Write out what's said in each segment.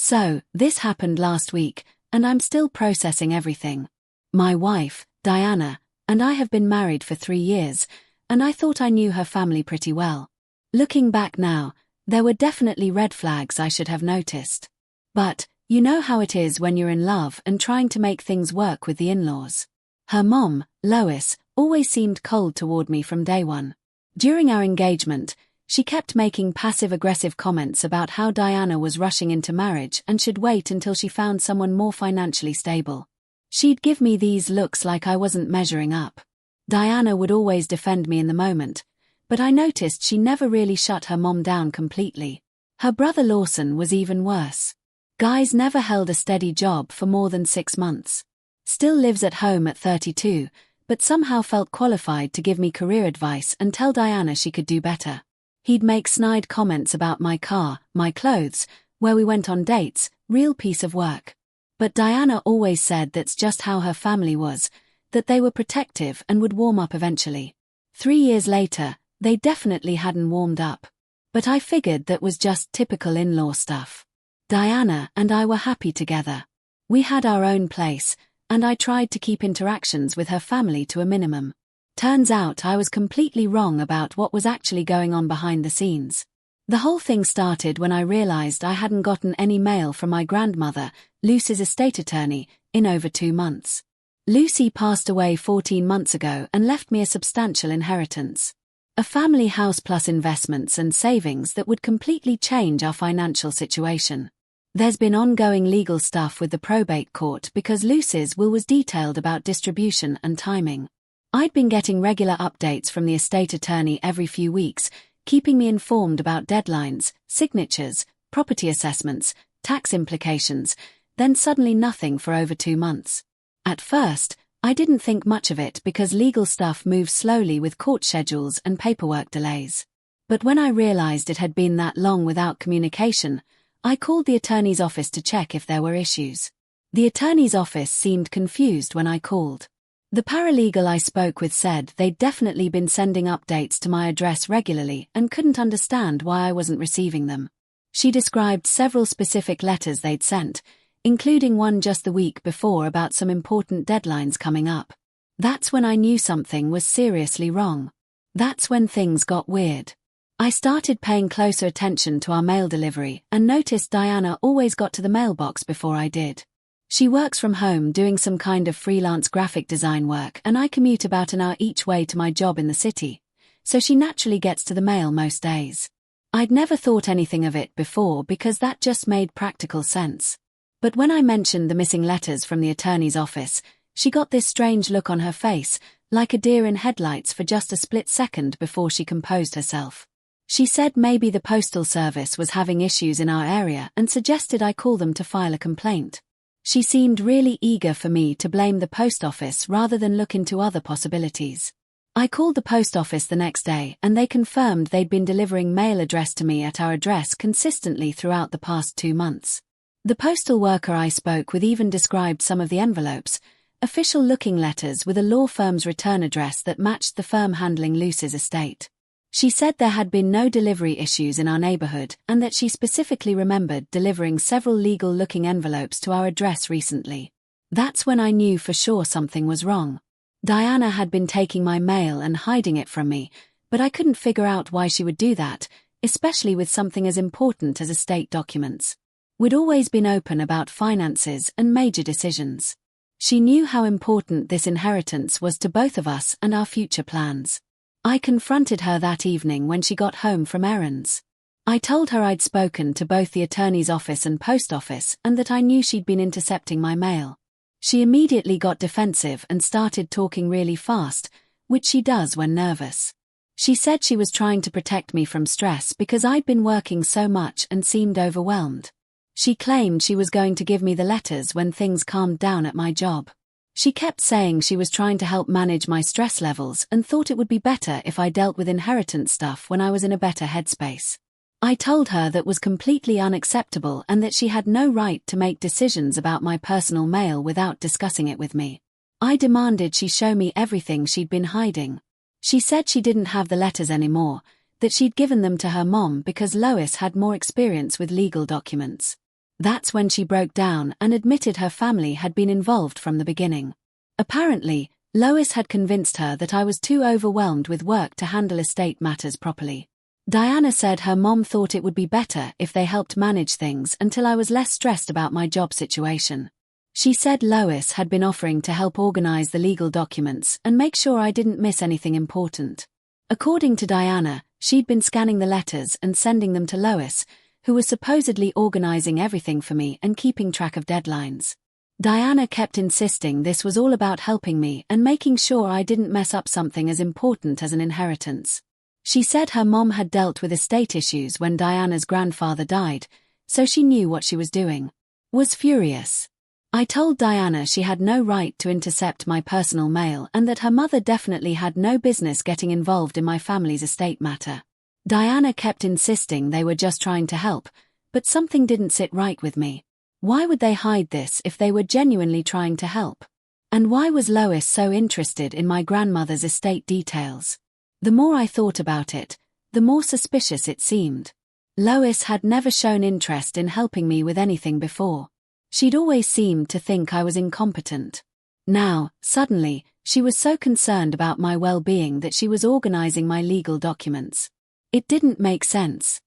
So, this happened last week, and I'm still processing everything. My wife, Diana, and I have been married for 3 years, and I thought I knew her family pretty well. Looking back now, there were definitely red flags I should have noticed. But, you know how it is when you're in love and trying to make things work with the in-laws. Her mom, Lois, always seemed cold toward me from day one. During our engagement, she kept making passive-aggressive comments about how Diana was rushing into marriage and should wait until she found someone more financially stable. She'd give me these looks like I wasn't measuring up. Diana would always defend me in the moment, but I noticed she never really shut her mom down completely. Her brother Lawson was even worse. Guy's never held a steady job for more than 6 months. Still lives at home at 32, but somehow felt qualified to give me career advice and tell Diana she could do better. He'd make snide comments about my car, my clothes, where we went on dates, real piece of work. But Diana always said that's just how her family was, that they were protective and would warm up eventually. 3 years later, they definitely hadn't warmed up. But I figured that was just typical in-law stuff. Diana and I were happy together. We had our own place, and I tried to keep interactions with her family to a minimum. Turns out I was completely wrong about what was actually going on behind the scenes. The whole thing started when I realized I hadn't gotten any mail from my grandmother, Lucy's estate attorney, in over 2 months. Lucy passed away 14 months ago and left me a substantial inheritance. A family house plus investments and savings that would completely change our financial situation. There's been ongoing legal stuff with the probate court because Lucy's will was detailed about distribution and timing. I'd been getting regular updates from the estate attorney every few weeks, keeping me informed about deadlines, signatures, property assessments, tax implications, then suddenly nothing for over 2 months. At first, I didn't think much of it because legal stuff moves slowly with court schedules and paperwork delays. But when I realized it had been that long without communication, I called the attorney's office to check if there were issues. The attorney's office seemed confused when I called. The paralegal I spoke with said they'd definitely been sending updates to my address regularly and couldn't understand why I wasn't receiving them. She described several specific letters they'd sent, including one just the week before about some important deadlines coming up. That's when I knew something was seriously wrong. That's when things got weird. I started paying closer attention to our mail delivery and noticed Diana always got to the mailbox before I did. She works from home doing some kind of freelance graphic design work, and I commute about an hour each way to my job in the city, so she naturally gets to the mail most days. I'd never thought anything of it before because that just made practical sense. But when I mentioned the missing letters from the attorney's office, she got this strange look on her face, like a deer in headlights for just a split second before she composed herself. She said maybe the postal service was having issues in our area and suggested I call them to file a complaint. She seemed really eager for me to blame the post office rather than look into other possibilities. I called the post office the next day and they confirmed they'd been delivering mail addressed to me at our address consistently throughout the past 2 months. The postal worker I spoke with even described some of the envelopes, official-looking letters with a law firm's return address that matched the firm handling Lucy's estate. She said there had been no delivery issues in our neighborhood and that she specifically remembered delivering several legal-looking envelopes to our address recently. That's when I knew for sure something was wrong. Diana had been taking my mail and hiding it from me, but I couldn't figure out why she would do that, especially with something as important as estate documents. We'd always been open about finances and major decisions. She knew how important this inheritance was to both of us and our future plans. I confronted her that evening when she got home from errands. I told her I'd spoken to both the attorney's office and post office and that I knew she'd been intercepting my mail. She immediately got defensive and started talking really fast, which she does when nervous. She said she was trying to protect me from stress because I'd been working so much and seemed overwhelmed. She claimed she was going to give me the letters when things calmed down at my job. She kept saying she was trying to help manage my stress levels and thought it would be better if I dealt with inheritance stuff when I was in a better headspace. I told her that was completely unacceptable and that she had no right to make decisions about my personal mail without discussing it with me. I demanded she show me everything she'd been hiding. She said she didn't have the letters anymore, that she'd given them to her mom because Lois had more experience with legal documents. That's when she broke down and admitted her family had been involved from the beginning. Apparently, Lois had convinced her that I was too overwhelmed with work to handle estate matters properly. Diana said her mom thought it would be better if they helped manage things until I was less stressed about my job situation. She said Lois had been offering to help organize the legal documents and make sure I didn't miss anything important. According to Diana, she'd been scanning the letters and sending them to Lois, who was supposedly organizing everything for me and keeping track of deadlines. Diana kept insisting this was all about helping me and making sure I didn't mess up something as important as an inheritance. She said her mom had dealt with estate issues when Diana's grandfather died, so she knew what she was doing. Was furious. I told Diana she had no right to intercept my personal mail and that her mother definitely had no business getting involved in my family's estate matter. Diana kept insisting they were just trying to help, but something didn't sit right with me. Why would they hide this if they were genuinely trying to help? And why was Lois so interested in my grandmother's estate details? The more I thought about it, the more suspicious it seemed. Lois had never shown interest in helping me with anything before. She'd always seemed to think I was incompetent. Now, suddenly, she was so concerned about my well-being that she was organizing my legal documents. It didn't make sense.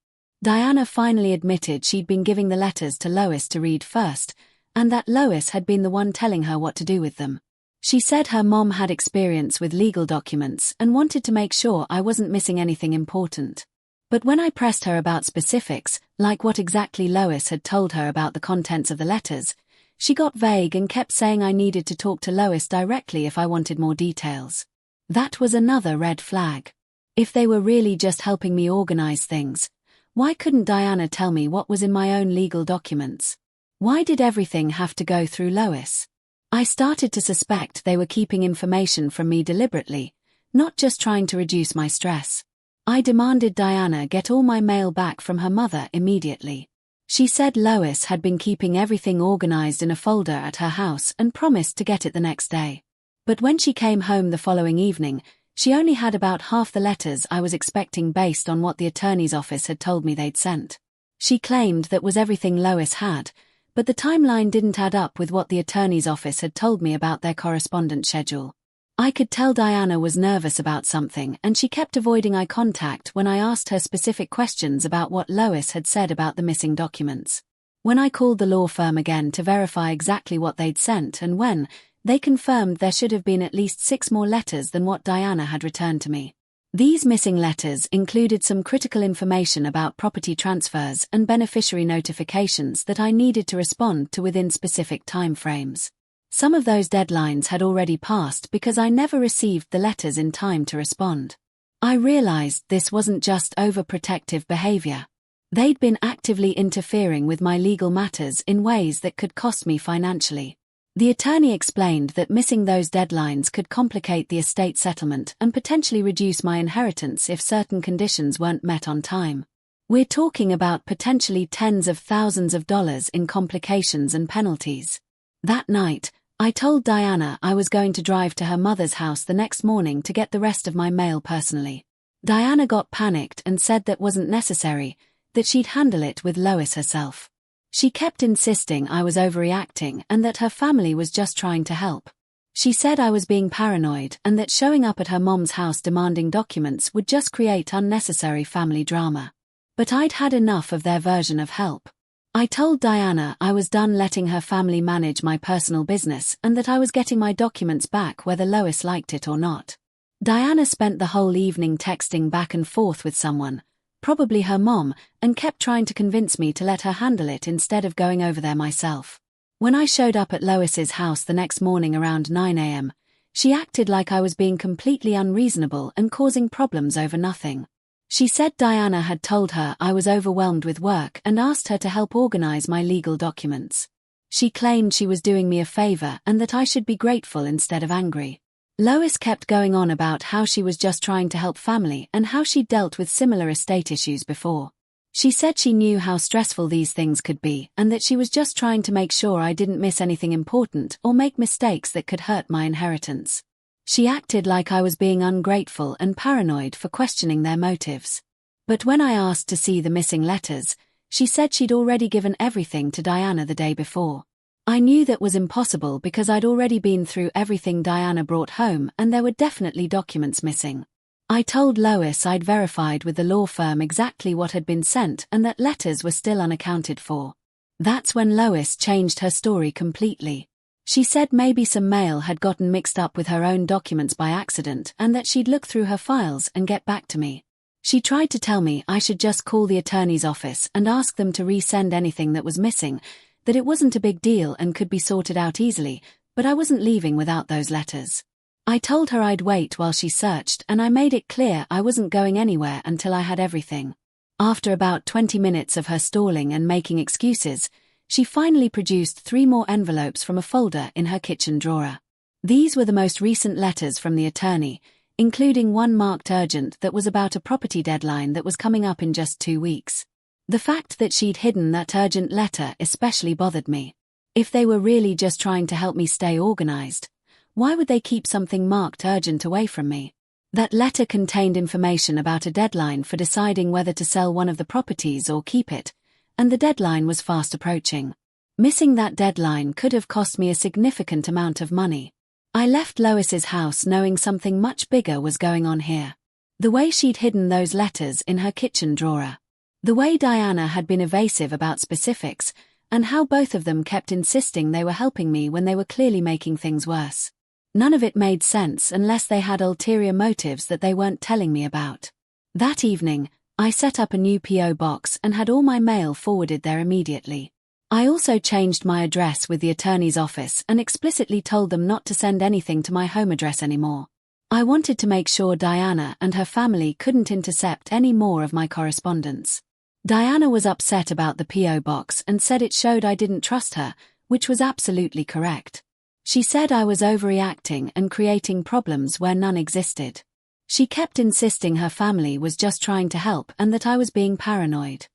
Diana finally admitted she'd been giving the letters to Lois to read first, and that Lois had been the one telling her what to do with them. She said her mom had experience with legal documents and wanted to make sure I wasn't missing anything important. But when I pressed her about specifics, like what exactly Lois had told her about the contents of the letters, she got vague and kept saying I needed to talk to Lois directly if I wanted more details. That was another red flag. If they were really just helping me organize things, why couldn't Diana tell me what was in my own legal documents? Why did everything have to go through Lois? I started to suspect they were keeping information from me deliberately, not just trying to reduce my stress. I demanded Diana get all my mail back from her mother immediately. She said Lois had been keeping everything organized in a folder at her house and promised to get it the next day. But when she came home the following evening, she only had about half the letters I was expecting based on what the attorney's office had told me they'd sent. She claimed that was everything Lois had, but the timeline didn't add up with what the attorney's office had told me about their correspondence schedule. I could tell Diana was nervous about something and she kept avoiding eye contact when I asked her specific questions about what Lois had said about the missing documents. When I called the law firm again to verify exactly what they'd sent and when, they confirmed there should have been at least 6 more letters than what Diana had returned to me. These missing letters included some critical information about property transfers and beneficiary notifications that I needed to respond to within specific time frames. Some of those deadlines had already passed because I never received the letters in time to respond. I realized this wasn't just overprotective behavior. They'd been actively interfering with my legal matters in ways that could cost me financially. The attorney explained that missing those deadlines could complicate the estate settlement and potentially reduce my inheritance if certain conditions weren't met on time. We're talking about potentially tens of thousands of dollars in complications and penalties. That night, I told Diana I was going to drive to her mother's house the next morning to get the rest of my mail personally. Diana got panicked and said that wasn't necessary, that she'd handle it with Lois herself. She kept insisting I was overreacting and that her family was just trying to help. She said I was being paranoid and that showing up at her mom's house demanding documents would just create unnecessary family drama. But I'd had enough of their version of help. I told Diana I was done letting her family manage my personal business and that I was getting my documents back whether Lois liked it or not. Diana spent the whole evening texting back and forth with someone, probably her mom, and kept trying to convince me to let her handle it instead of going over there myself. When I showed up at Lois's house the next morning around 9 a.m., she acted like I was being completely unreasonable and causing problems over nothing. She said Diana had told her I was overwhelmed with work and asked her to help organize my legal documents. She claimed she was doing me a favor and that I should be grateful instead of angry. Lois kept going on about how she was just trying to help family and how she'd dealt with similar estate issues before. She said she knew how stressful these things could be and that she was just trying to make sure I didn't miss anything important or make mistakes that could hurt my inheritance. She acted like I was being ungrateful and paranoid for questioning their motives. But when I asked to see the missing letters, She said she'd already given everything to Diana the day before. I knew that was impossible because I'd already been through everything Diana brought home and there were definitely documents missing. I told Lois I'd verified with the law firm exactly what had been sent and that letters were still unaccounted for. That's when Lois changed her story completely. She said maybe some mail had gotten mixed up with her own documents by accident and that she'd look through her files and get back to me. She tried to tell me I should just call the attorney's office and ask them to resend anything that was missing, that it wasn't a big deal and could be sorted out easily, but I wasn't leaving without those letters. I told her I'd wait while she searched and I made it clear I wasn't going anywhere until I had everything. After about 20 minutes of her stalling and making excuses, she finally produced 3 more envelopes from a folder in her kitchen drawer. These were the most recent letters from the attorney, including one marked urgent that was about a property deadline that was coming up in just 2 weeks. The fact that she'd hidden that urgent letter especially bothered me. If they were really just trying to help me stay organized, why would they keep something marked urgent away from me? That letter contained information about a deadline for deciding whether to sell one of the properties or keep it, and the deadline was fast approaching. Missing that deadline could have cost me a significant amount of money. I left Lois's house knowing something much bigger was going on here. The way she'd hidden those letters in her kitchen drawer. The way Diana had been evasive about specifics, and how both of them kept insisting they were helping me when they were clearly making things worse. None of it made sense unless they had ulterior motives that they weren't telling me about. That evening, I set up a new P.O. box and had all my mail forwarded there immediately. I also changed my address with the attorney's office and explicitly told them not to send anything to my home address anymore. I wanted to make sure Diana and her family couldn't intercept any more of my correspondence. Diana was upset about the P.O. box and said it showed I didn't trust her, which was absolutely correct. She said I was overreacting and creating problems where none existed. She kept insisting her family was just trying to help and that I was being paranoid.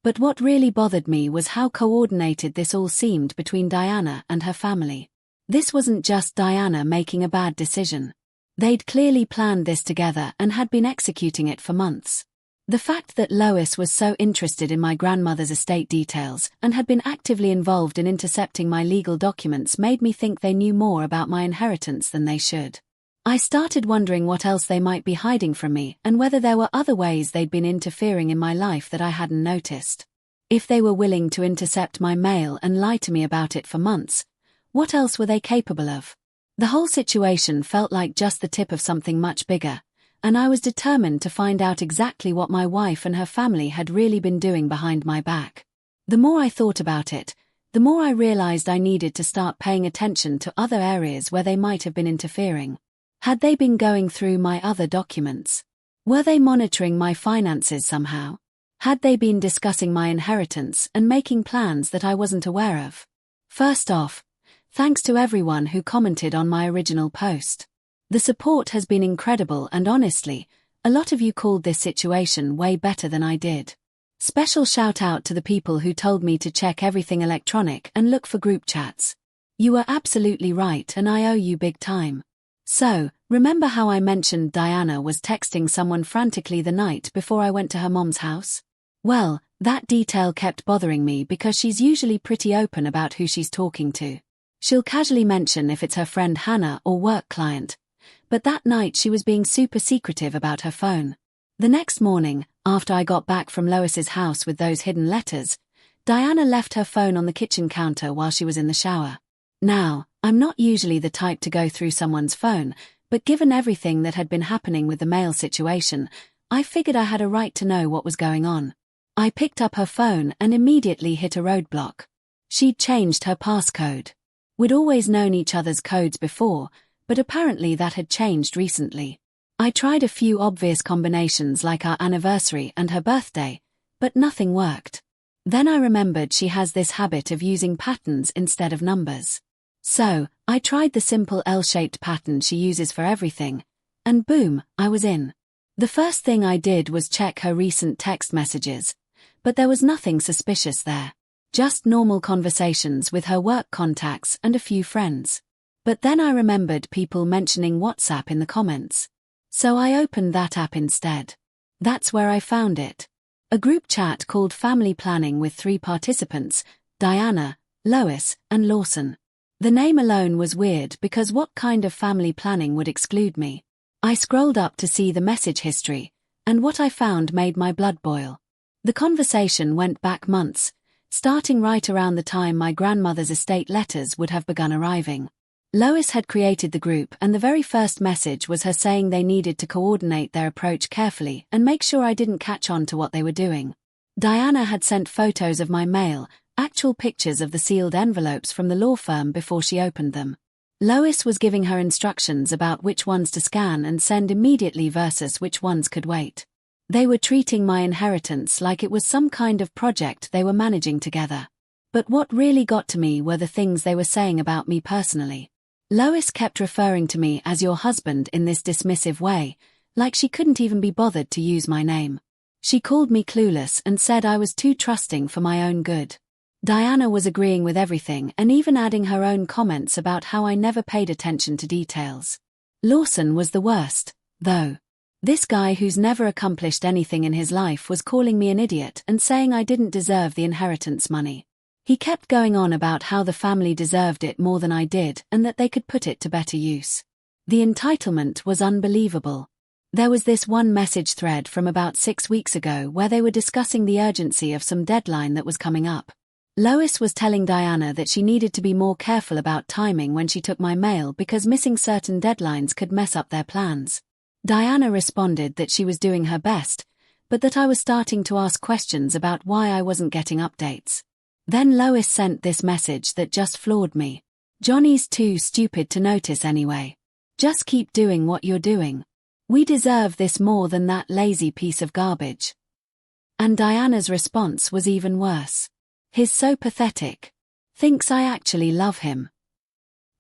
But what really bothered me was how coordinated this all seemed between Diana and her family. This wasn't just Diana making a bad decision. They'd clearly planned this together and had been executing it for months. The fact that Lois was so interested in my grandmother's estate details and had been actively involved in intercepting my legal documents made me think they knew more about my inheritance than they should. I started wondering what else they might be hiding from me and whether there were other ways they'd been interfering in my life that I hadn't noticed. If they were willing to intercept my mail and lie to me about it for months, what else were they capable of? The whole situation felt like just the tip of something much bigger, and I was determined to find out exactly what my wife and her family had really been doing behind my back. The more I thought about it, the more I realized I needed to start paying attention to other areas where they might have been interfering. Had they been going through my other documents? Were they monitoring my finances somehow? Had they been discussing my inheritance and making plans that I wasn't aware of? First off, thanks to everyone who commented on my original post. The support has been incredible and honestly, a lot of you called this situation way better than I did. Special shout out to the people who told me to check everything electronic and look for group chats. You were absolutely right and I owe you big time. So, remember how I mentioned Diana was texting someone frantically the night before I went to her mom's house? Well, that detail kept bothering me because she's usually pretty open about who she's talking to. She'll casually mention if it's her friend Hannah or work client. But that night she was being super secretive about her phone. The next morning, after I got back from Lois's house with those hidden letters, Diana left her phone on the kitchen counter while she was in the shower. Now, I'm not usually the type to go through someone's phone, but given everything that had been happening with the mail situation, I figured I had a right to know what was going on. I picked up her phone and immediately hit a roadblock. She'd changed her passcode. We'd always known each other's codes before, but apparently that had changed recently. I tried a few obvious combinations like our anniversary and her birthday, but nothing worked. Then I remembered she has this habit of using patterns instead of numbers. So, I tried the simple L-shaped pattern she uses for everything, and boom, I was in. The first thing I did was check her recent text messages, but there was nothing suspicious there. Just normal conversations with her work contacts and a few friends. But then I remembered people mentioning WhatsApp in the comments. So I opened that app instead. That's where I found it. A group chat called Family Planning with 3 participants, Diana, Lois, and Lawson. The name alone was weird because what kind of family planning would exclude me? I scrolled up to see the message history, and what I found made my blood boil. The conversation went back months, starting right around the time my grandmother's estate letters would have begun arriving. Lois had created the group, and the very first message was her saying they needed to coordinate their approach carefully and make sure I didn't catch on to what they were doing. Diana had sent photos of my mail, actual pictures of the sealed envelopes from the law firm before she opened them. Lois was giving her instructions about which ones to scan and send immediately versus which ones could wait. They were treating my inheritance like it was some kind of project they were managing together. But what really got to me were the things they were saying about me personally. Lois kept referring to me as your husband in this dismissive way, like she couldn't even be bothered to use my name. She called me clueless and said I was too trusting for my own good. Diana was agreeing with everything and even adding her own comments about how I never paid attention to details. Lawson was the worst, though. This guy who's never accomplished anything in his life was calling me an idiot and saying I didn't deserve the inheritance money. He kept going on about how the family deserved it more than I did and that they could put it to better use. The entitlement was unbelievable. There was this one message thread from about 6 weeks ago where they were discussing the urgency of some deadline that was coming up. Lois was telling Diana that she needed to be more careful about timing when she took my mail because missing certain deadlines could mess up their plans. Diana responded that she was doing her best, but that I was starting to ask questions about why I wasn't getting updates. Then Lois sent this message that just floored me. Johnny's too stupid to notice anyway. Just keep doing what you're doing. We deserve this more than that lazy piece of garbage. And Diana's response was even worse. He's so pathetic. Thinks I actually love him.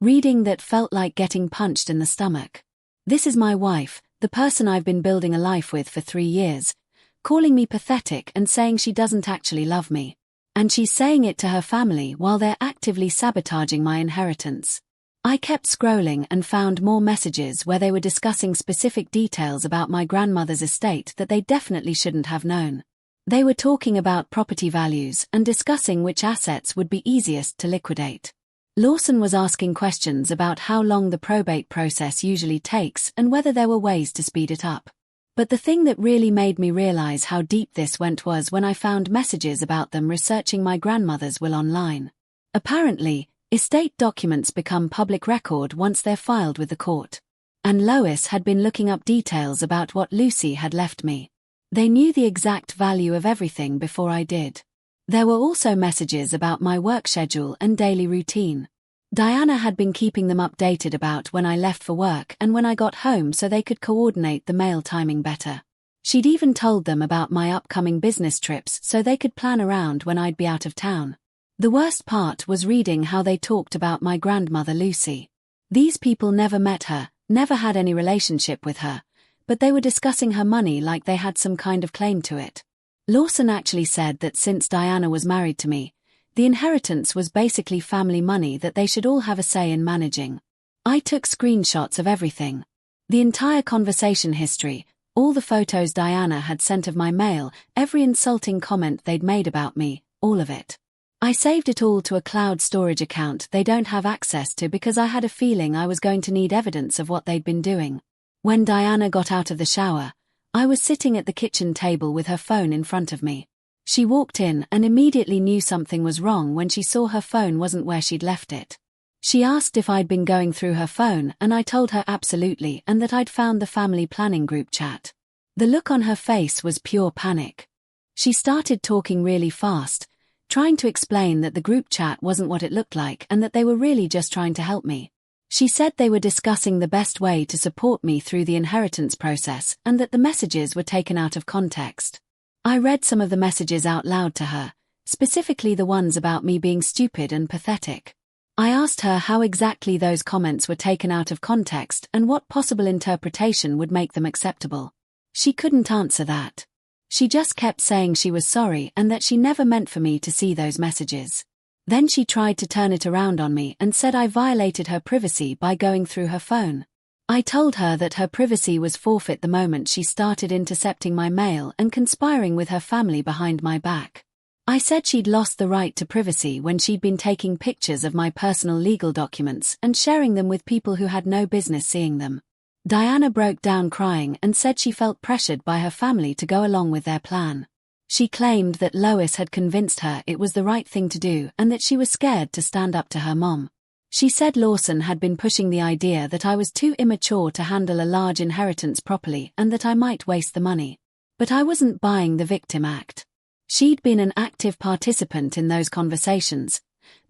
Reading that felt like getting punched in the stomach. This is my wife, the person I've been building a life with for 3 years, calling me pathetic and saying she doesn't actually love me. And she's saying it to her family while they're actively sabotaging my inheritance. I kept scrolling and found more messages where they were discussing specific details about my grandmother's estate that they definitely shouldn't have known. They were talking about property values and discussing which assets would be easiest to liquidate. Lawson was asking questions about how long the probate process usually takes and whether there were ways to speed it up. But the thing that really made me realize how deep this went was when I found messages about them researching my grandmother's will online. Apparently, estate documents become public record once they're filed with the court. And Lois had been looking up details about what Lucy had left me. They knew the exact value of everything before I did. There were also messages about my work schedule and daily routine. Diana had been keeping them updated about when I left for work and when I got home so they could coordinate the mail timing better. She'd even told them about my upcoming business trips so they could plan around when I'd be out of town. The worst part was reading how they talked about my grandmother Lucy. These people never met her, never had any relationship with her, but they were discussing her money like they had some kind of claim to it. Lawson actually said that since Diana was married to me, the inheritance was basically family money that they should all have a say in managing. I took screenshots of everything. The entire conversation history, all the photos Diana had sent of my mail, every insulting comment they'd made about me, all of it. I saved it all to a cloud storage account they don't have access to because I had a feeling I was going to need evidence of what they'd been doing. When Diana got out of the shower, I was sitting at the kitchen table with her phone in front of me. She walked in and immediately knew something was wrong when she saw her phone wasn't where she'd left it. She asked if I'd been going through her phone and I told her absolutely and that I'd found the family planning group chat. The look on her face was pure panic. She started talking really fast, trying to explain that the group chat wasn't what it looked like and that they were really just trying to help me. She said they were discussing the best way to support me through the inheritance process and that the messages were taken out of context. I read some of the messages out loud to her, specifically the ones about me being stupid and pathetic. I asked her how exactly those comments were taken out of context and what possible interpretation would make them acceptable. She couldn't answer that. She just kept saying she was sorry and that she never meant for me to see those messages. Then she tried to turn it around on me and said I violated her privacy by going through her phone. I told her that her privacy was forfeit the moment she started intercepting my mail and conspiring with her family behind my back. I said she'd lost the right to privacy when she'd been taking pictures of my personal legal documents and sharing them with people who had no business seeing them. Diana broke down crying and said she felt pressured by her family to go along with their plan. She claimed that Lois had convinced her it was the right thing to do and that she was scared to stand up to her mom. She said Lawson had been pushing the idea that I was too immature to handle a large inheritance properly and that I might waste the money. But I wasn't buying the victim act. She'd been an active participant in those conversations,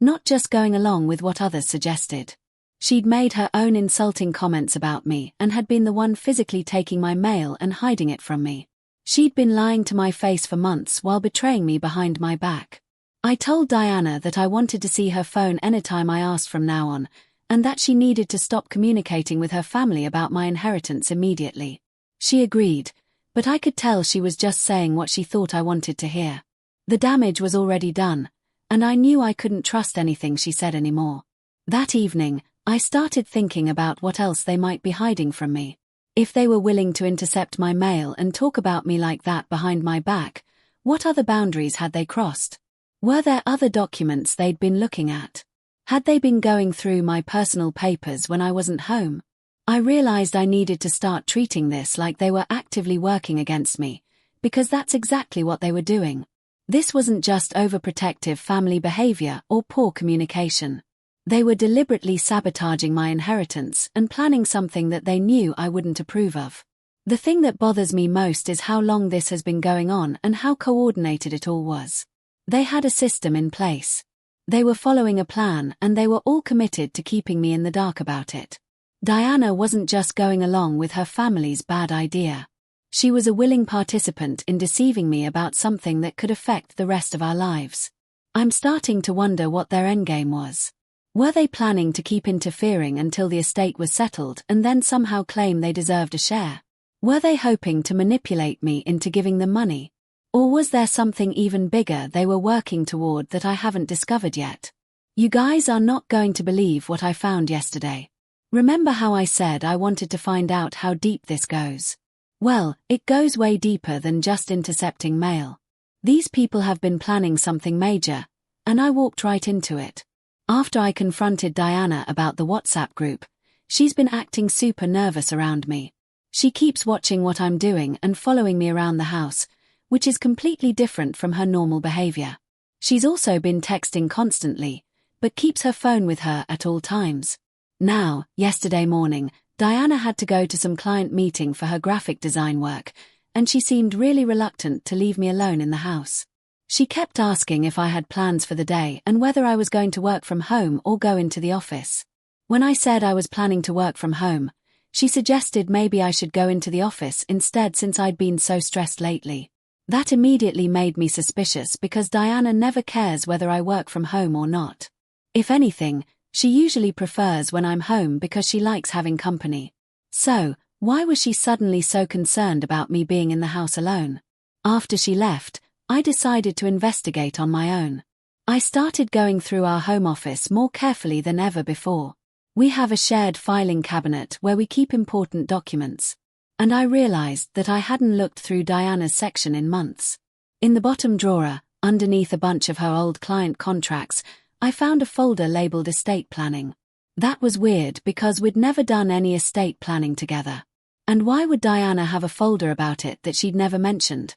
not just going along with what others suggested. She'd made her own insulting comments about me and had been the one physically taking my mail and hiding it from me. She'd been lying to my face for months while betraying me behind my back. I told Diana that I wanted to see her phone anytime I asked from now on, and that she needed to stop communicating with her family about my inheritance immediately. She agreed, but I could tell she was just saying what she thought I wanted to hear. The damage was already done, and I knew I couldn't trust anything she said anymore. That evening, I started thinking about what else they might be hiding from me. If they were willing to intercept my mail and talk about me like that behind my back, what other boundaries had they crossed? Were there other documents they'd been looking at? Had they been going through my personal papers when I wasn't home? I realized I needed to start treating this like they were actively working against me, because that's exactly what they were doing. This wasn't just overprotective family behavior or poor communication. They were deliberately sabotaging my inheritance and planning something that they knew I wouldn't approve of. The thing that bothers me most is how long this has been going on and how coordinated it all was. They had a system in place. They were following a plan and they were all committed to keeping me in the dark about it. Diana wasn't just going along with her family's bad idea. She was a willing participant in deceiving me about something that could affect the rest of our lives. I'm starting to wonder what their endgame was. Were they planning to keep interfering until the estate was settled and then somehow claim they deserved a share? Were they hoping to manipulate me into giving them money? Or was there something even bigger they were working toward that I haven't discovered yet? You guys are not going to believe what I found yesterday. Remember how I said I wanted to find out how deep this goes? Well, it goes way deeper than just intercepting mail. These people have been planning something major, and I walked right into it. After I confronted Diana about the WhatsApp group, she's been acting super nervous around me. She keeps watching what I'm doing and following me around the house, which is completely different from her normal behavior. She's also been texting constantly, but keeps her phone with her at all times. Now, yesterday morning, Diana had to go to some client meeting for her graphic design work, and she seemed really reluctant to leave me alone in the house. She kept asking if I had plans for the day and whether I was going to work from home or go into the office. When I said I was planning to work from home, she suggested maybe I should go into the office instead since I'd been so stressed lately. That immediately made me suspicious because Diana never cares whether I work from home or not. If anything, she usually prefers when I'm home because she likes having company. So, why was she suddenly so concerned about me being in the house alone? After she left, I decided to investigate on my own. I started going through our home office more carefully than ever before. We have a shared filing cabinet where we keep important documents. And I realized that I hadn't looked through Diana's section in months. In the bottom drawer, underneath a bunch of her old client contracts, I found a folder labeled estate planning. That was weird because we'd never done any estate planning together. And why would Diana have a folder about it that she'd never mentioned?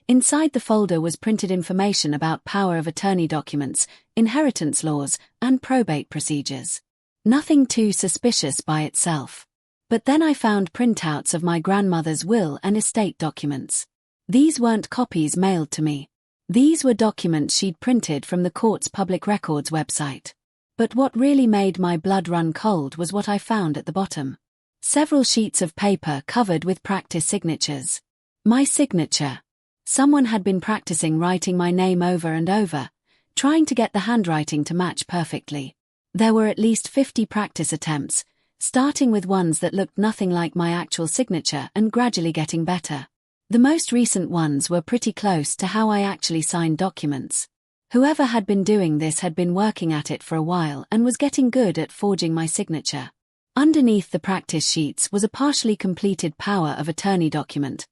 Inside the folder was printed information about power of attorney documents, inheritance laws, and probate procedures. Nothing too suspicious by itself. But then I found printouts of my grandmother's will and estate documents. These weren't copies mailed to me. These were documents she'd printed from the court's public records website. But what really made my blood run cold was what I found at the bottom. Several sheets of paper covered with practice signatures. My signature. Someone had been practicing writing my name over and over, trying to get the handwriting to match perfectly. There were at least 50 practice attempts, starting with ones that looked nothing like my actual signature and gradually getting better. The most recent ones were pretty close to how I actually signed documents. Whoever had been doing this had been working at it for a while and was getting good at forging my signature. Underneath the practice sheets was a partially completed power of attorney document,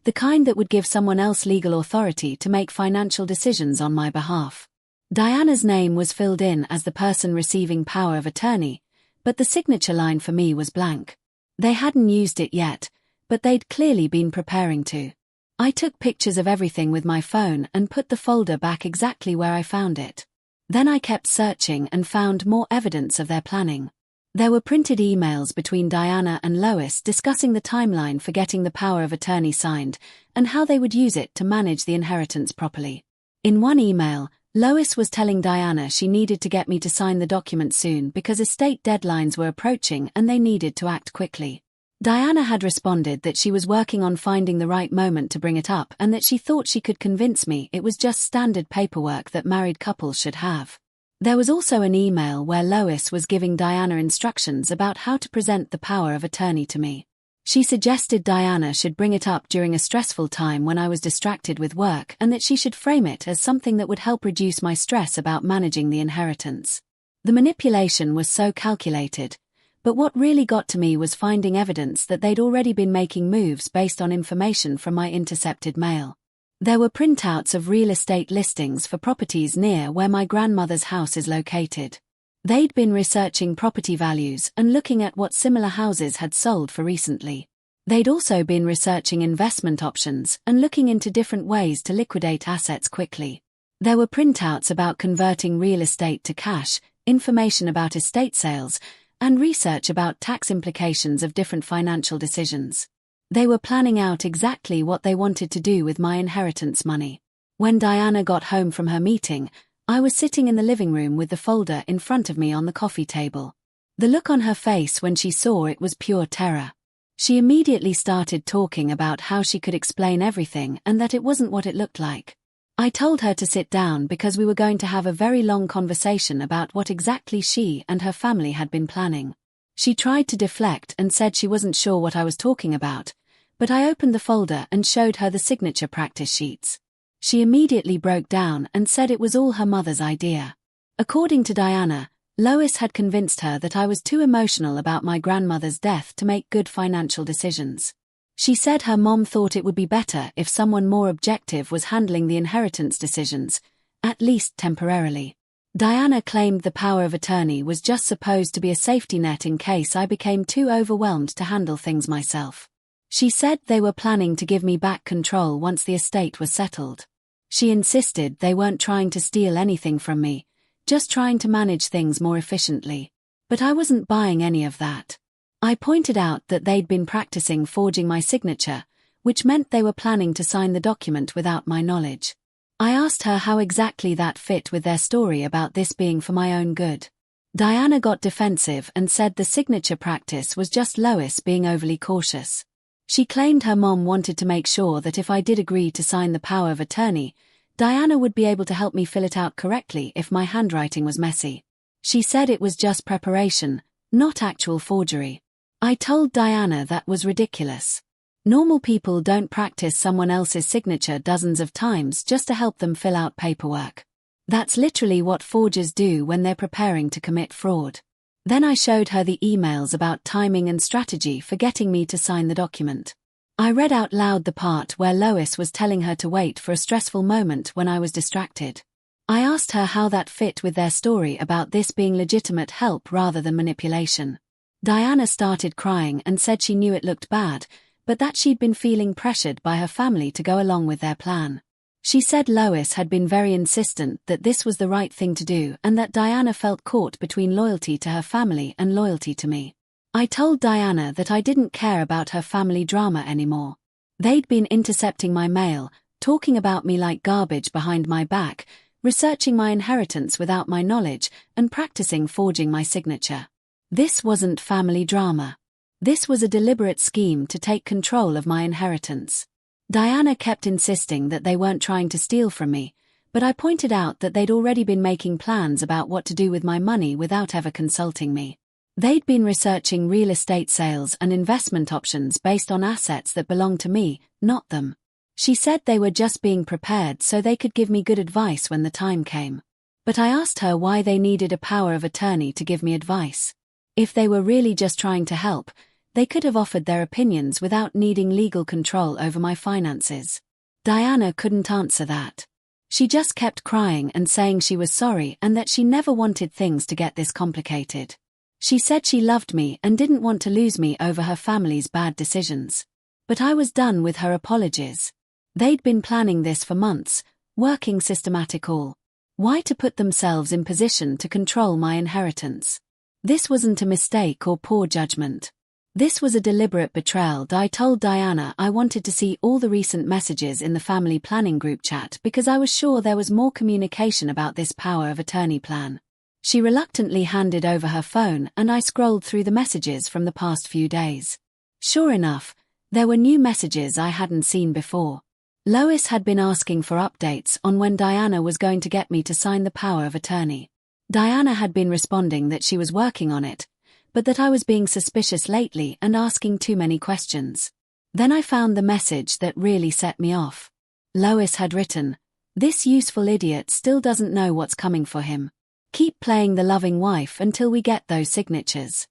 the kind that would give someone else legal authority to make financial decisions on my behalf. Diana's name was filled in as the person receiving power of attorney, but the signature line for me was blank. They hadn't used it yet, but they'd clearly been preparing to. I took pictures of everything with my phone and put the folder back exactly where I found it. Then I kept searching and found more evidence of their planning. There were printed emails between Diana and Lois discussing the timeline for getting the power of attorney signed and how they would use it to manage the inheritance properly. In one email, Lois was telling Diana she needed to get me to sign the document soon because estate deadlines were approaching and they needed to act quickly. Diana had responded that she was working on finding the right moment to bring it up and that she thought she could convince me it was just standard paperwork that married couples should have. There was also an email where Lois was giving Diana instructions about how to present the power of attorney to me. She suggested Diana should bring it up during a stressful time when I was distracted with work and that she should frame it as something that would help reduce my stress about managing the inheritance. The manipulation was so calculated, but what really got to me was finding evidence that they'd already been making moves based on information from my intercepted mail. There were printouts of real estate listings for properties near where my grandmother's house is located. They'd been researching property values and looking at what similar houses had sold for recently. They'd also been researching investment options and looking into different ways to liquidate assets quickly. There were printouts about converting real estate to cash, information about estate sales, and research about tax implications of different financial decisions. They were planning out exactly what they wanted to do with my inheritance money. When Diana got home from her meeting, I was sitting in the living room with the folder in front of me on the coffee table. The look on her face when she saw it was pure terror. She immediately started talking about how she could explain everything and that it wasn't what it looked like. I told her to sit down because we were going to have a very long conversation about what exactly she and her family had been planning. She tried to deflect and said she wasn't sure what I was talking about, but I opened the folder and showed her the signature practice sheets. She immediately broke down and said it was all her mother's idea. According to Diana, Lois had convinced her that I was too emotional about my grandmother's death to make good financial decisions. She said her mom thought it would be better if someone more objective was handling the inheritance decisions, at least temporarily. Diana claimed the power of attorney was just supposed to be a safety net in case I became too overwhelmed to handle things myself. She said they were planning to give me back control once the estate was settled. She insisted they weren't trying to steal anything from me, just trying to manage things more efficiently. But I wasn't buying any of that. I pointed out that they'd been practicing forging my signature, which meant they were planning to sign the document without my knowledge. I asked her how exactly that fit with their story about this being for my own good. Diana got defensive and said the signature practice was just Lois being overly cautious. She claimed her mom wanted to make sure that if I did agree to sign the power of attorney, Diana would be able to help me fill it out correctly if my handwriting was messy. She said it was just preparation, not actual forgery. I told Diana that was ridiculous. Normal people don't practice someone else's signature dozens of times just to help them fill out paperwork. That's literally what forgers do when they're preparing to commit fraud. Then I showed her the emails about timing and strategy for getting me to sign the document. I read out loud the part where Lois was telling her to wait for a stressful moment when I was distracted. I asked her how that fit with their story about this being legitimate help rather than manipulation. Diana started crying and said she knew it looked bad, but that she'd been feeling pressured by her family to go along with their plan. She said Lois had been very insistent that this was the right thing to do and that Diana felt caught between loyalty to her family and loyalty to me. I told Diana that I didn't care about her family drama anymore. They'd been intercepting my mail, talking about me like garbage behind my back, researching my inheritance without my knowledge, and practicing forging my signature. This wasn't family drama. This was a deliberate scheme to take control of my inheritance. Diana kept insisting that they weren't trying to steal from me, but I pointed out that they'd already been making plans about what to do with my money without ever consulting me. They'd been researching real estate sales and investment options based on assets that belonged to me, not them. She said they were just being prepared so they could give me good advice when the time came. But I asked her why they needed a power of attorney to give me advice. If they were really just trying to help, they could have offered their opinions without needing legal control over my finances. Diana couldn't answer that. She just kept crying and saying she was sorry and that she never wanted things to get this complicated. She said she loved me and didn't want to lose me over her family's bad decisions. But I was done with her apologies. They'd been planning this for months, working systematic all. Why to put themselves in position to control my inheritance? This wasn't a mistake or poor judgment. This was a deliberate betrayal. I told Diana I wanted to see all the recent messages in the family planning group chat because I was sure there was more communication about this power of attorney plan. She reluctantly handed over her phone and I scrolled through the messages from the past few days. Sure enough, there were new messages I hadn't seen before. Lois had been asking for updates on when Diana was going to get me to sign the power of attorney. Diana had been responding that she was working on it, but that I was being suspicious lately and asking too many questions. Then I found the message that really set me off. Lois had written, "This useful idiot still doesn't know what's coming for him. Keep playing the loving wife until we get those signatures."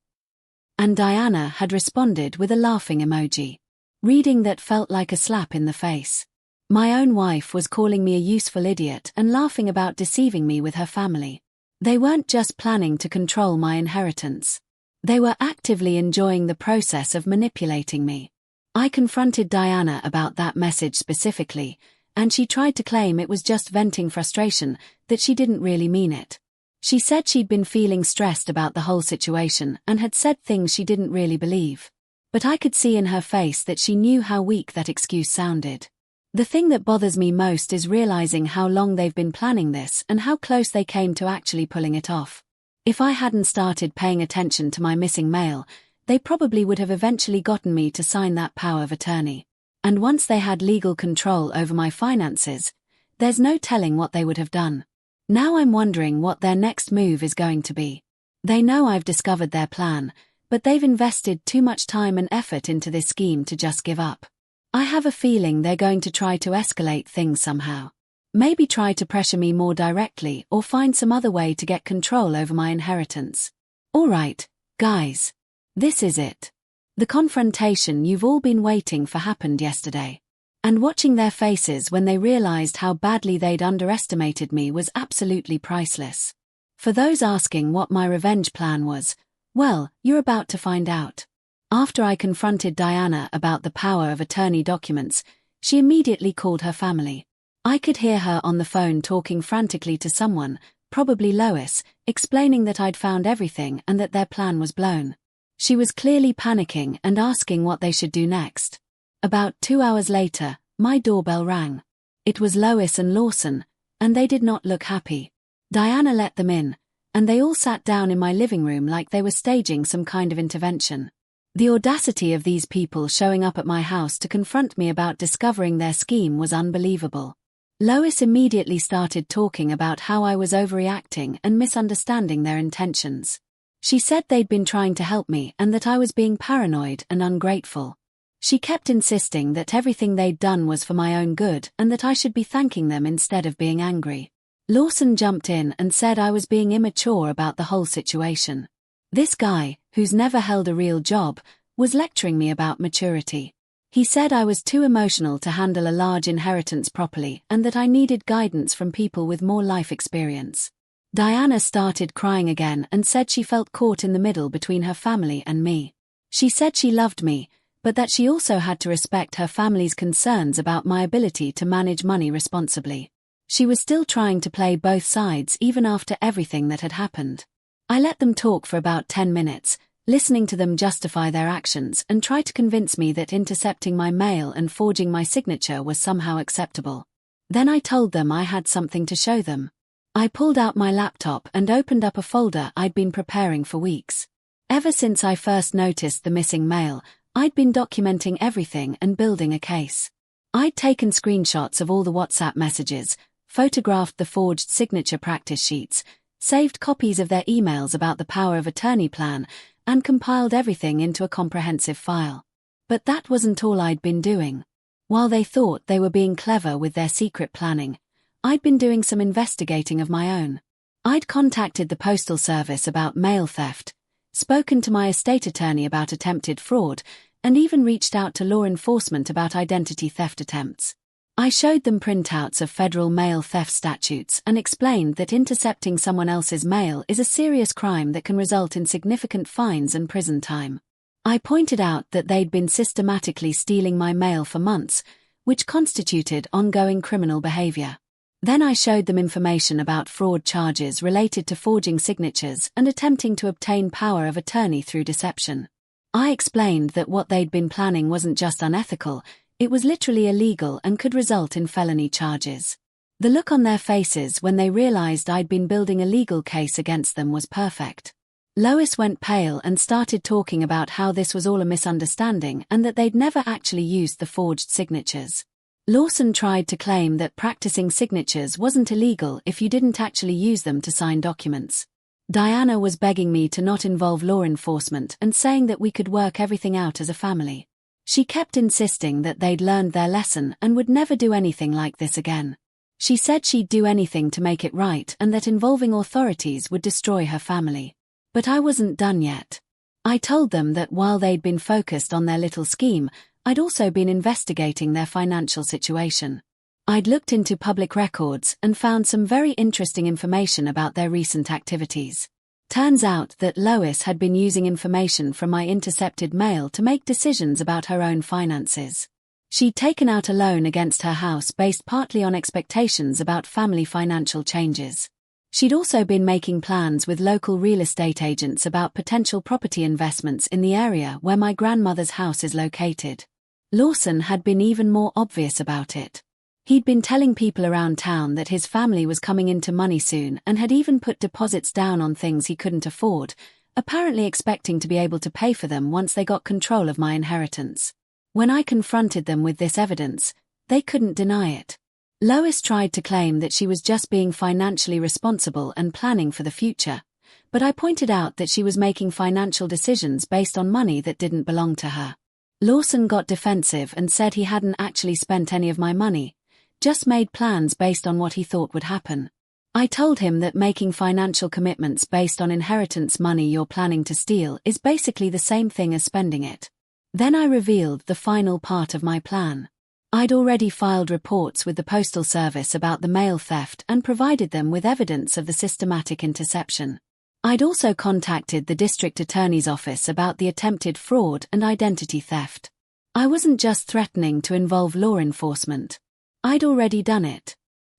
And Diana had responded with a laughing emoji. Reading that felt like a slap in the face. My own wife was calling me a useful idiot and laughing about deceiving me with her family. They weren't just planning to control my inheritance. They were actively enjoying the process of manipulating me. I confronted Diana about that message specifically, and she tried to claim it was just venting frustration, that she didn't really mean it. She said she'd been feeling stressed about the whole situation and had said things she didn't really believe. But I could see in her face that she knew how weak that excuse sounded. The thing that bothers me most is realizing how long they've been planning this and how close they came to actually pulling it off. If I hadn't started paying attention to my missing mail, they probably would have eventually gotten me to sign that power of attorney. And once they had legal control over my finances, there's no telling what they would have done. Now I'm wondering what their next move is going to be. They know I've discovered their plan, but they've invested too much time and effort into this scheme to just give up. I have a feeling they're going to try to escalate things somehow. Maybe try to pressure me more directly or find some other way to get control over my inheritance. Alright, guys. This is it. The confrontation you've all been waiting for happened yesterday. And watching their faces when they realized how badly they'd underestimated me was absolutely priceless. For those asking what my revenge plan was, well, you're about to find out. After I confronted Diana about the power of attorney documents, she immediately called her family. I could hear her on the phone talking frantically to someone, probably Lois, explaining that I'd found everything and that their plan was blown. She was clearly panicking and asking what they should do next. About 2 hours later, my doorbell rang. It was Lois and Lawson, and they did not look happy. Diana let them in, and they all sat down in my living room like they were staging some kind of intervention. The audacity of these people showing up at my house to confront me about discovering their scheme was unbelievable. Lois immediately started talking about how I was overreacting and misunderstanding their intentions. She said they'd been trying to help me and that I was being paranoid and ungrateful. She kept insisting that everything they'd done was for my own good and that I should be thanking them instead of being angry. Lawson jumped in and said I was being immature about the whole situation. This guy, who's never held a real job, was lecturing me about maturity. He said I was too emotional to handle a large inheritance properly and that I needed guidance from people with more life experience. Diana started crying again and said she felt caught in the middle between her family and me. She said she loved me, but that she also had to respect her family's concerns about my ability to manage money responsibly. She was still trying to play both sides even after everything that had happened. I let them talk for about 10 minutes, listening to them justify their actions and try to convince me that intercepting my mail and forging my signature was somehow acceptable. Then I told them I had something to show them. I pulled out my laptop and opened up a folder I'd been preparing for weeks. Ever since I first noticed the missing mail, I'd been documenting everything and building a case. I'd taken screenshots of all the WhatsApp messages, photographed the forged signature practice sheets, saved copies of their emails about the power of attorney plan, and compiled everything into a comprehensive file. But that wasn't all I'd been doing. While they thought they were being clever with their secret planning, I'd been doing some investigating of my own. I'd contacted the Postal Service about mail theft, spoken to my estate attorney about attempted fraud, and even reached out to law enforcement about identity theft attempts. I showed them printouts of federal mail theft statutes and explained that intercepting someone else's mail is a serious crime that can result in significant fines and prison time. I pointed out that they'd been systematically stealing my mail for months, which constituted ongoing criminal behavior. Then I showed them information about fraud charges related to forging signatures and attempting to obtain power of attorney through deception. I explained that what they'd been planning wasn't just unethical, it was literally illegal and could result in felony charges. The look on their faces when they realized I'd been building a legal case against them was perfect. Lois went pale and started talking about how this was all a misunderstanding and that they'd never actually used the forged signatures. Lawson tried to claim that practicing signatures wasn't illegal if you didn't actually use them to sign documents. Diana was begging me to not involve law enforcement and saying that we could work everything out as a family. She kept insisting that they'd learned their lesson and would never do anything like this again. She said she'd do anything to make it right and that involving authorities would destroy her family. But I wasn't done yet. I told them that while they'd been focused on their little scheme, I'd also been investigating their financial situation. I'd looked into public records and found some very interesting information about their recent activities. Turns out that Lois had been using information from my intercepted mail to make decisions about her own finances. She'd taken out a loan against her house based partly on expectations about family financial changes. She'd also been making plans with local real estate agents about potential property investments in the area where my grandmother's house is located. Lawson had been even more obvious about it. He'd been telling people around town that his family was coming into money soon and had even put deposits down on things he couldn't afford, apparently expecting to be able to pay for them once they got control of my inheritance. When I confronted them with this evidence, they couldn't deny it. Lois tried to claim that she was just being financially responsible and planning for the future, but I pointed out that she was making financial decisions based on money that didn't belong to her. Lawson got defensive and said he hadn't actually spent any of my money, just made plans based on what he thought would happen. I told him that making financial commitments based on inheritance money you're planning to steal is basically the same thing as spending it. Then I revealed the final part of my plan. I'd already filed reports with the Postal Service about the mail theft and provided them with evidence of the systematic interception. I'd also contacted the district attorney's office about the attempted fraud and identity theft. I wasn't just threatening to involve law enforcement. I'd already done it.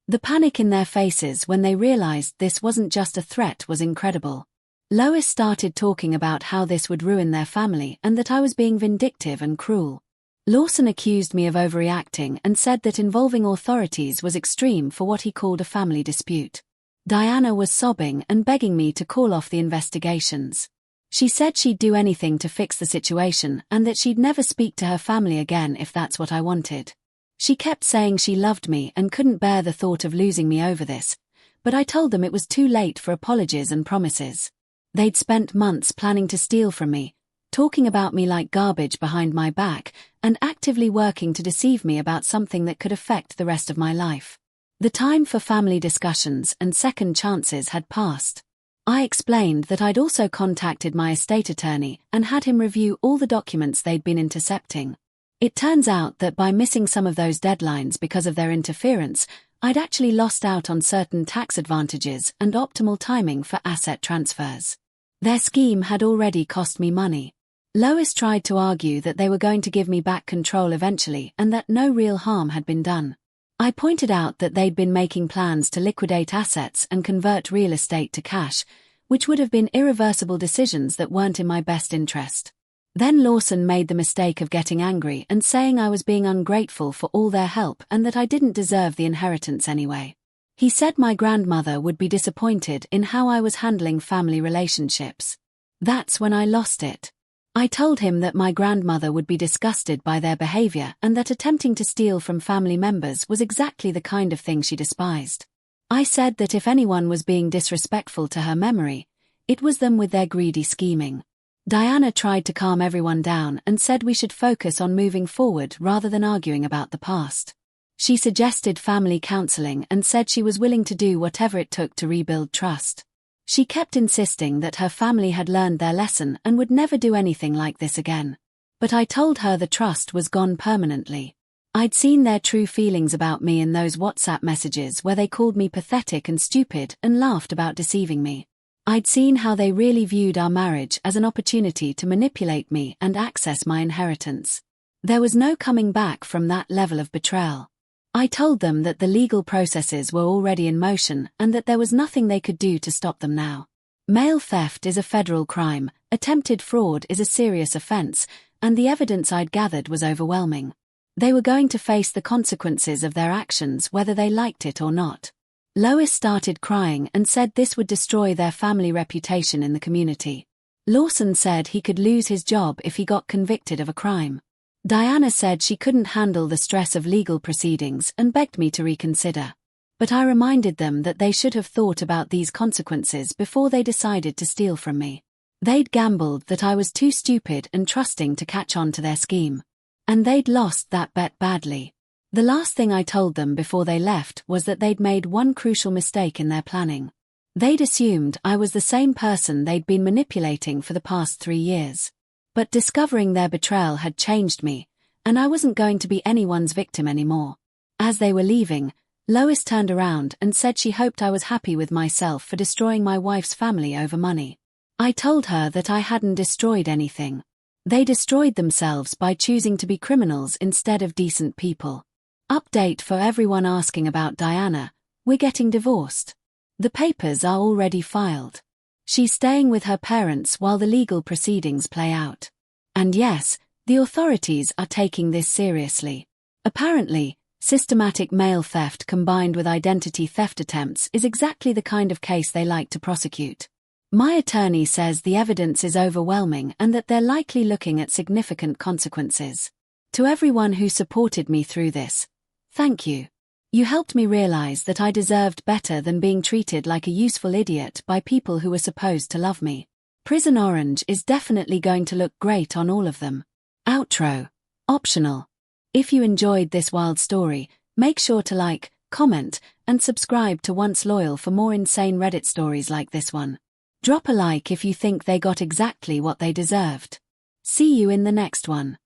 The panic in their faces when they realized this wasn't just a threat was incredible. Lois started talking about how this would ruin their family and that I was being vindictive and cruel. Lawson accused me of overreacting and said that involving authorities was extreme for what he called a family dispute. Diana was sobbing and begging me to call off the investigations. She said she'd do anything to fix the situation and that she'd never speak to her family again if that's what I wanted. She kept saying she loved me and couldn't bear the thought of losing me over this, but I told them it was too late for apologies and promises. They'd spent months planning to steal from me, talking about me like garbage behind my back, and actively working to deceive me about something that could affect the rest of my life. The time for family discussions and second chances had passed. I explained that I'd also contacted my estate attorney and had him review all the documents they'd been intercepting. It turns out that by missing some of those deadlines because of their interference, I'd actually lost out on certain tax advantages and optimal timing for asset transfers. Their scheme had already cost me money. Lois tried to argue that they were going to give me back control eventually and that no real harm had been done. I pointed out that they'd been making plans to liquidate assets and convert real estate to cash, which would have been irreversible decisions that weren't in my best interest. Then Lawson made the mistake of getting angry and saying I was being ungrateful for all their help and that I didn't deserve the inheritance anyway. He said my grandmother would be disappointed in how I was handling family relationships. That's when I lost it. I told him that my grandmother would be disgusted by their behavior and that attempting to steal from family members was exactly the kind of thing she despised. I said that if anyone was being disrespectful to her memory, it was them with their greedy scheming. Diana tried to calm everyone down and said we should focus on moving forward rather than arguing about the past. She suggested family counseling and said she was willing to do whatever it took to rebuild trust. She kept insisting that her family had learned their lesson and would never do anything like this again. But I told her the trust was gone permanently. I'd seen their true feelings about me in those WhatsApp messages where they called me pathetic and stupid and laughed about deceiving me. I'd seen how they really viewed our marriage as an opportunity to manipulate me and access my inheritance. There was no coming back from that level of betrayal. I told them that the legal processes were already in motion and that there was nothing they could do to stop them now. Mail theft is a federal crime, attempted fraud is a serious offense, and the evidence I'd gathered was overwhelming. They were going to face the consequences of their actions whether they liked it or not. Lois started crying and said this would destroy their family reputation in the community. Lawson said he could lose his job if he got convicted of a crime. Diana said she couldn't handle the stress of legal proceedings and begged me to reconsider. But I reminded them that they should have thought about these consequences before they decided to steal from me. They'd gambled that I was too stupid and trusting to catch on to their scheme. And they'd lost that bet badly. The last thing I told them before they left was that they'd made one crucial mistake in their planning. They'd assumed I was the same person they'd been manipulating for the past 3 years. But discovering their betrayal had changed me, and I wasn't going to be anyone's victim anymore. As they were leaving, Lois turned around and said she hoped I was happy with myself for destroying my wife's family over money. I told her that I hadn't destroyed anything. They destroyed themselves by choosing to be criminals instead of decent people. Update for everyone asking about Diana: we're getting divorced. The papers are already filed. She's staying with her parents while the legal proceedings play out. And yes, the authorities are taking this seriously. Apparently, systematic mail theft combined with identity theft attempts is exactly the kind of case they like to prosecute. My attorney says the evidence is overwhelming and that they're likely looking at significant consequences. To everyone who supported me through this, thank you. You helped me realize that I deserved better than being treated like a useful idiot by people who were supposed to love me. Prison Orange is definitely going to look great on all of them. Outro. Optional. If you enjoyed this wild story, make sure to like, comment, and subscribe to Once Loyal for more insane Reddit stories like this one. Drop a like if you think they got exactly what they deserved. See you in the next one.